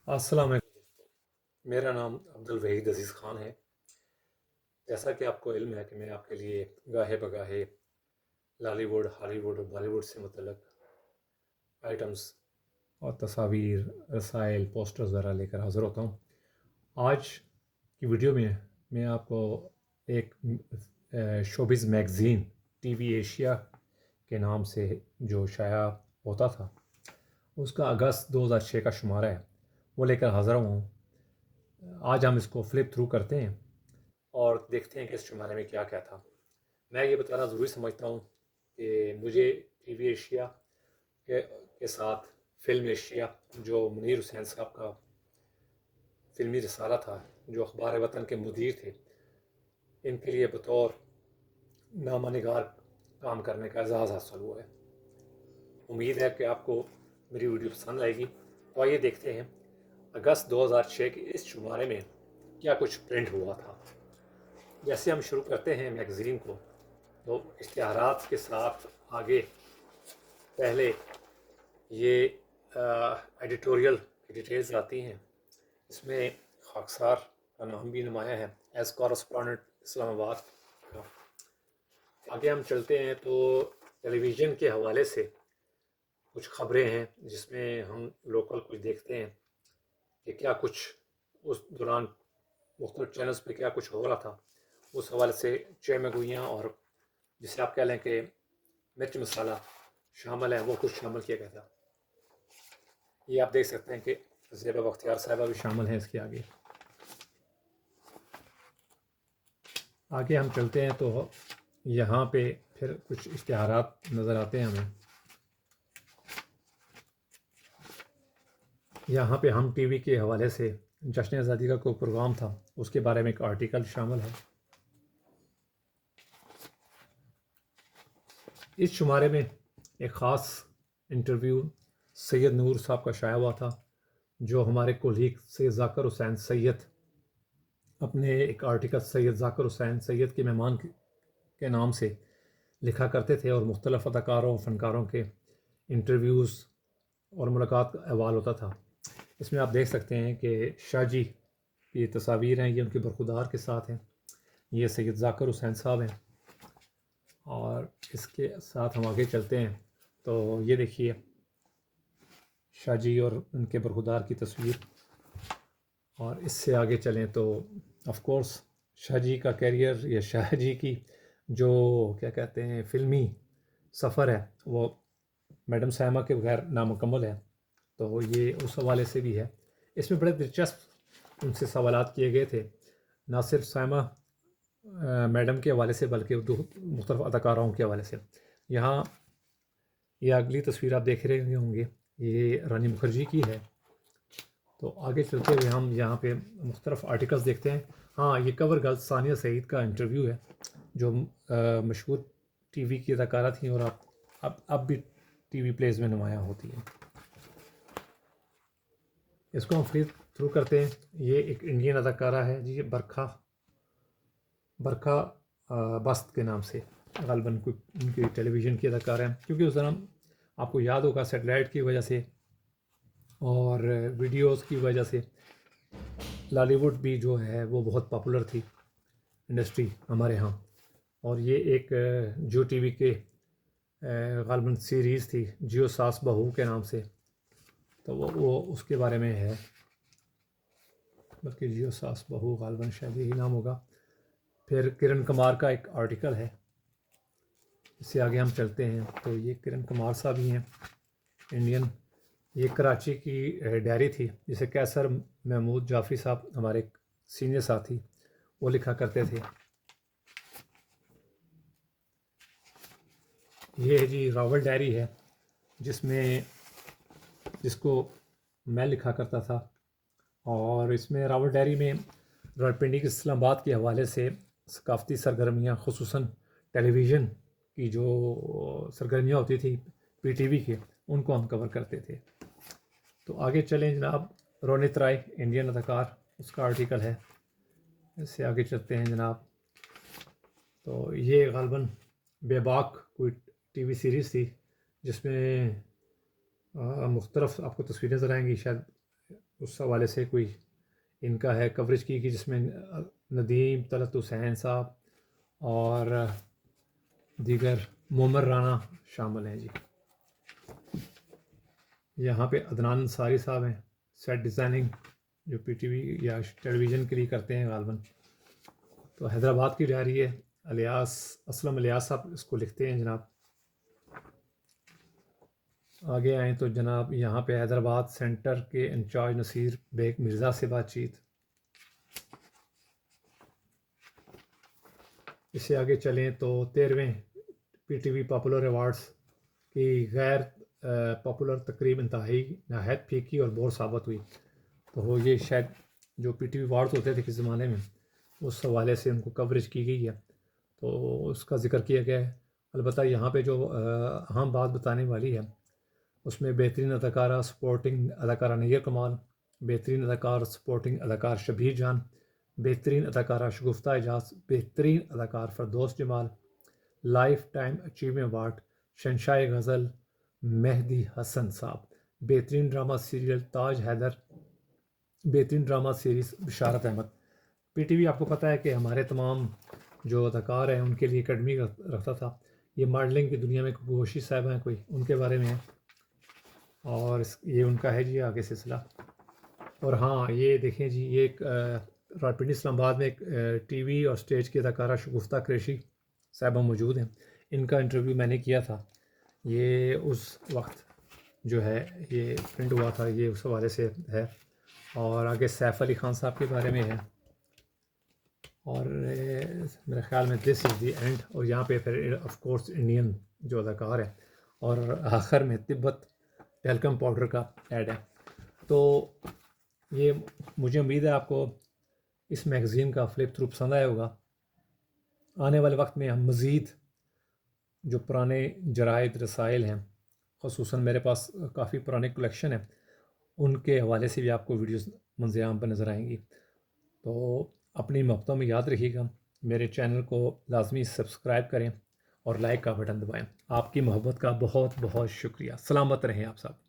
السلام علیکم، میرا نام عبدالوحید عزیز خان ہے۔ جیسا کہ آپ کو علم ہے کہ میں آپ کے لیے گاہے بگاہے لالی ووڈ، ہالی ووڈ اور بالی ووڈ سے متعلق آئٹمس اور تصاویر، رسائل، پوسٹرز وغیرہ لے کر حاضر ہوتا ہوں۔ آج کی ویڈیو میں میں آپ کو ایک showbiz magazine T V Asia کے نام سے جو شائع ہوتا تھا، اس کا اگست 2006 کا شمارہ ہے، وہ لے کر حاضر ہوں۔ آج ہم اس کو فلپ تھرو کرتے ہیں اور دیکھتے ہیں کہ اس شمارے میں کیا کیا تھا۔ میں یہ بتانا ضروری سمجھتا ہوں کہ مجھے ٹی وی ایشیا کے ساتھ فلم ایشیا، جو منیر حسین صاحب کا فلمی رسالہ تھا، جو اخبار وطن کے مدیر تھے، ان کے لیے بطور نامہ نگار کام کرنے کا اعزاز حاصل ہوا ہے۔ امید ہے کہ آپ کو میری ویڈیو پسند آئے گی۔ تو آئیے دیکھتے ہیں اگست 2006 کے اس شمارے میں کیا کچھ پرنٹ ہوا تھا۔ جیسے ہم شروع کرتے ہیں میگزین کو، تو اشتہارات کے ساتھ آگے پہلے یہ ایڈیٹوریل کی ڈیٹیلز آتی ہیں۔ اس میں خاکسار کا نام بھی نمایاں ہے، ایز کورسپونڈنٹ اسلام آباد کا۔ آگے ہم چلتے ہیں تو ٹیلی ویژن کے حوالے سے کچھ خبریں ہیں، جس میں ہم لوکل کچھ دیکھتے ہیں کہ کیا کچھ اس دوران مختلف چینلز پہ کیا کچھ ہو رہا تھا۔ اس حوالے سے چے مگویاں اور جسے آپ کہہ لیں کہ مرچ مسالہ شامل ہے، وہ کچھ شامل کیا گیا تھا۔ یہ آپ دیکھ سکتے ہیں کہ زیبا بختیار صاحبہ بھی شامل ہیں اس کے آگے۔ آگے ہم چلتے ہیں تو یہاں پہ پھر کچھ اشتہارات نظر آتے ہیں ہمیں۔ یہاں پہ ہم ٹی وی کے حوالے سے جشن آزادی کا کوئی پروگرام تھا، اس کے بارے میں ایک آرٹیکل شامل ہے۔ اس شمارے میں ایک خاص انٹرویو سید نور صاحب کا شائع ہوا تھا، جو ہمارے کولیگ سید ذاکر حسین سید اپنے ایک آرٹیکل سید ذاکر حسین سید کے مہمان کے نام سے لکھا کرتے تھے، اور مختلف اداکاروں فنکاروں کے انٹرویوز اور ملاقات کا احوال ہوتا تھا۔ اس میں آپ دیکھ سکتے ہیں کہ شاہ جی کی تصاویر ہیں، یہ ان کے برخودار کے ساتھ ہیں، یہ سید ذاکر حسین صاحب ہیں۔ اور اس کے ساتھ ہم آگے چلتے ہیں تو یہ دیکھیے شاہ جی اور ان کے برخودار کی تصویر۔ اور اس سے آگے چلیں تو آف کورس شاہ جی کا کیریئر یا شاہ جی کی جو کیا کہتے ہیں فلمی سفر ہے، وہ میڈم سائمہ کے بغیر نامکمل ہے، تو یہ اس حوالے سے بھی ہے۔ اس میں بڑے دلچسپ ان سے سوالات کیے گئے تھے، نہ صرف سائمہ میڈم کے حوالے سے بلکہ مختلف اداکاروں کے حوالے سے۔ یہاں یہ اگلی تصویر آپ دیکھ رہے ہوں گے، یہ رانی مکھرجی کی ہے۔ تو آگے چلتے ہوئے ہم یہاں پہ مختلف آرٹیکلز دیکھتے ہیں۔ ہاں، یہ کور گرل ثانیہ سعید کا انٹرویو ہے، جو مشہور ٹی وی کی اداکارہ تھیں اور اب بھی ٹی وی پلیز میں نمایاں ہوتی ہیں۔ اس کو ہم فلپ تھرو کرتے ہیں۔ یہ ایک انڈین اداکارہ ہے جی، برکھا بست کے نام سے غالباً ان کی ٹیلی ویژن کی اداکارہ ہیں، کیونکہ اس دوران آپ کو یاد ہوگا سیٹلائٹ کی وجہ سے اور ویڈیوز کی وجہ سے لالی ووڈ بھی جو ہے وہ بہت پاپولر تھی انڈسٹری ہمارے ہاں۔ اور یہ ایک جیو ٹی وی کے غالباً سیریز تھی جیو ساس بہو کے نام سے، تو وہ اس کے بارے میں ہے، بلکہ جیو ساس بہو غالباً شاید یہی نام ہوگا۔ پھر کرن کمار کا ایک آرٹیکل ہے۔ اس سے آگے ہم چلتے ہیں تو یہ کرن کمار صاحب ہی ہیں، انڈین۔ یہ کراچی کی ڈائری تھی، جسے کیسر محمود جعفری صاحب ہمارے سینئر ساتھی وہ لکھا کرتے تھے۔ یہ جی راول ڈائری ہے، جس کو میں لکھا کرتا تھا، اور اس میں راول ڈائری میں راولپنڈی کے اسلام آباد کے حوالے سے ثقافتی سرگرمیاں، خصوصاً ٹیلی ویژن کی جو سرگرمیاں ہوتی تھی پی ٹی وی کے، ان کو ہم کور کرتے تھے۔ تو آگے چلیں جناب، رونت رائے انڈین اداکار، اس کا آرٹیکل ہے۔ اس سے آگے چلتے ہیں جناب، تو یہ غالباً بے باک کوئی ٹی وی سیریز تھی، جس میں مختلف آپ کو تصویریں نظر آئیں گی، شاید اس حوالے سے کوئی ان کا ہے کوریج کی جس میں ندیم طلعت حسین صاحب اور دیگر مومر رانا شامل ہیں جی. یہاں پہ عدنان انصاری صاحب ہیں سیٹ ڈیزائننگ جو پی ٹی وی یا ٹیلی ویژن کے لیے کرتے ہیں غالباً. تو حیدرآباد کی ڈائری ہے، اسلم الیاس صاحب اس کو لکھتے ہیں جناب. آگے آئیں تو جناب یہاں پہ حیدرآباد سینٹر کے انچارج نصیر بیگ مرزا سے بات چیت. اس سے آگے چلیں تو 13ویں P T V popular awards کی غیر پاپولر تقریب انتہائی نہایت پھیکی اور بور ثابت ہوئی. تو یہ شاید جو پی ٹی وی ایوارڈز ہوتے تھے کس زمانے میں اس حوالے سے ان کو کوریج کی گئی ہے تو اس کا ذکر کیا گیا ہے. البتہ یہاں پہ جو اہم بات بتانے والی ہے اس میں بہترین اداکارہ سپورٹنگ اداکارہ نیر کمال، بہترین اداکار سپورٹنگ اداکار شبیر جان، بہترین اداکارہ شگفتہ اعجاز، بہترین اداکار فردوس جمال، لائف ٹائم اچیومنٹ ایوارڈ شہنشاہ غزل مہدی حسن صاحب، بہترین ڈرامہ سیریل تاج حیدر، بہترین ڈرامہ سیریز بشارت احمد. پی ٹی وی آپ کو پتہ ہے کہ ہمارے تمام جو اداکار ہیں ان کے لیے اکیڈمی رکھتا تھا. یہ ماڈلنگ کی دنیا میں گوشی صاحب ہیں کوئی ان کے بارے میں ہے اور یہ ان کا ہے جی آگے سلسلہ. اور ہاں یہ دیکھیں جی یہ ایک راولپنڈی اسلام آباد میں ایک ٹی وی اور اسٹیج کی اداکارہ شگفتہ قریشی صاحبہ موجود ہیں. ان کا انٹرویو میں نے کیا تھا، یہ اس وقت جو ہے یہ پرنٹ ہوا تھا، یہ اس حوالے سے ہے. اور آگے سیف علی خان صاحب کے بارے میں ہے اور میرے خیال میں دس از دی اینڈ. اور یہاں پہ پھر آف کورس انڈین جو اداکار ہیں اور آخر میں تبت ٹیلکم پاؤڈر کا ایڈ ہے. تو یہ مجھے امید ہے آپ کو اس میگزین کا فلپ تھرو پسند آیا ہوگا. آنے والے وقت میں ہم مزید جو پرانے جرائد رسائل ہیں، خصوصاً میرے پاس کافی پرانے کلیکشن ہیں، ان کے حوالے سے بھی آپ کو ویڈیوز منظر عام پر نظر آئیں گی. تو اپنی محبتوں میں یاد رکھیے گا، میرے چینل کو لازمی سبسکرائب کریں اور لائک کا بٹن دبائیں. آپ کی محبت کا بہت بہت شکریہ. سلامت رہیں آپ سب.